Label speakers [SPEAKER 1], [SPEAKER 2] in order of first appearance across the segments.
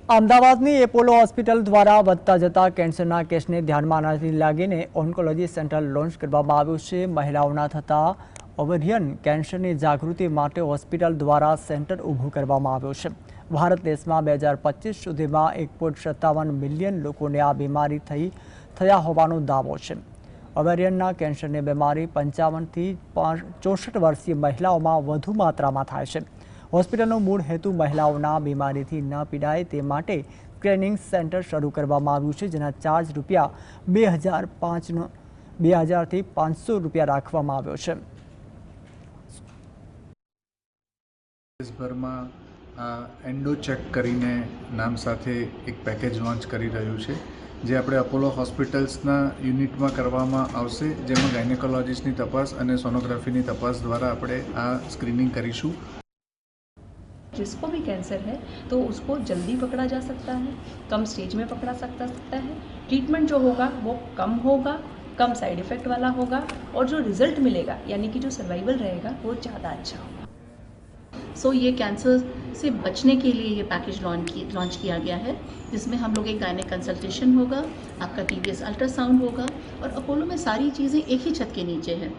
[SPEAKER 1] અમદાવાદની Apollo hospital દ્વારા વધતા જતા કેન્સરના કેસને ધ્યાનમાં લાગીને ઓન્કોલોજી સેન્ટર લોન્ચ કરવામાં આવ્યું છે। મહિલાઓના થતા ઓવેરિયન કેન્સરની જાગૃતિ માટે હોસ્પિટલ દ્વારા સેન્ટર ઊભું કરવામાં આવ્યું છે। ભારત દેશમાં 2025 સુધીમાં 1.57 મિલિયન લોકોને આ બીમારી થયા હોવાનો દાવો છે। ઓવેરિયનના કેન્સરની બીમારી 55 થી 64 વર્ષીય મહિલાઓમાં વધુ માત્રામાં થાય છે। હોસ્પિટલનો મૂળ હેતુ મહિલાઓના બીમારીથી ન પીડાય તે માટે સ્ક્રીનિંગ સેન્ટર શરૂ કરવામાં આવ્યું છે, જેના ચાર્જ રૂપિયા 2000 થી 500 રૂપિયા રાખવામાં આવ્યો છે।
[SPEAKER 2] દેશભરમાં એન્ડો ચેક કરીને નામ સાથે એક પેકેજ લોન્ચ કરી રહ્યું છે, જે આપણે અપોલો હોસ્પિટલ્સના યુનિટમાં કરવામાં આવશે, જેમાં ગાયનેકોલોજીસ્ટની તપાસ અને સોનોગ્રાફીની તપાસ દ્વારા આપણે આ સ્ક્રીનિંગ કરીશું।
[SPEAKER 3] जिसको भी कैंसर है तो उसको जल्दी पकड़ा जा सकता है, कम स्टेज में पकड़ा सकता है। ट्रीटमेंट जो होगा वो कम होगा, कम साइड इफ़ेक्ट वाला होगा और जो रिज़ल्ट मिलेगा यानी कि जो सर्वाइवल रहेगा वो ज़्यादा अच्छा होगा।
[SPEAKER 4] सो ये कैंसर से बचने के लिए ये पैकेज लॉन्च किया गया है, जिसमें हम लोग एक गायनेक कंसल्टेशन होगा, आपका TBS अल्ट्रासाउंड होगा और अपोलो में सारी चीज़ें एक ही छत के नीचे है।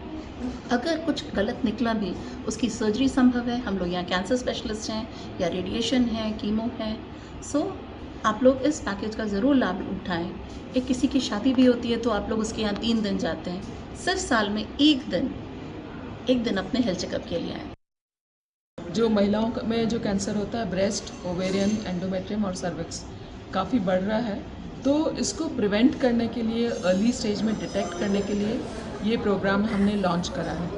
[SPEAKER 4] अगर कुछ गलत निकला भी उसकी सर्जरी संभव है। हम लोग यहाँ कैंसर स्पेशलिस्ट हैं या रेडिएशन है, कीमो है। सो आप लोग इस पैकेज का ज़रूर लाभ उठाएं। एक किसी की शादी भी होती है तो आप लोग उसके यहाँ 3 दिन जाते हैं, सिर्फ साल में एक दिन अपने हेल्थ चेकअप के लिए आएँ।
[SPEAKER 5] जो महिलाओं में जो कैंसर होता है, ब्रेस्ट, ओवेरियन, एंडोमेट्रियम और सर्विक्स काफ़ी बढ़ रहा है, तो इसको प्रिवेंट करने के लिए, अर्ली स्टेज में डिटेक्ट करने के लिए ये प्रोग्राम हमने लॉन्च करा है।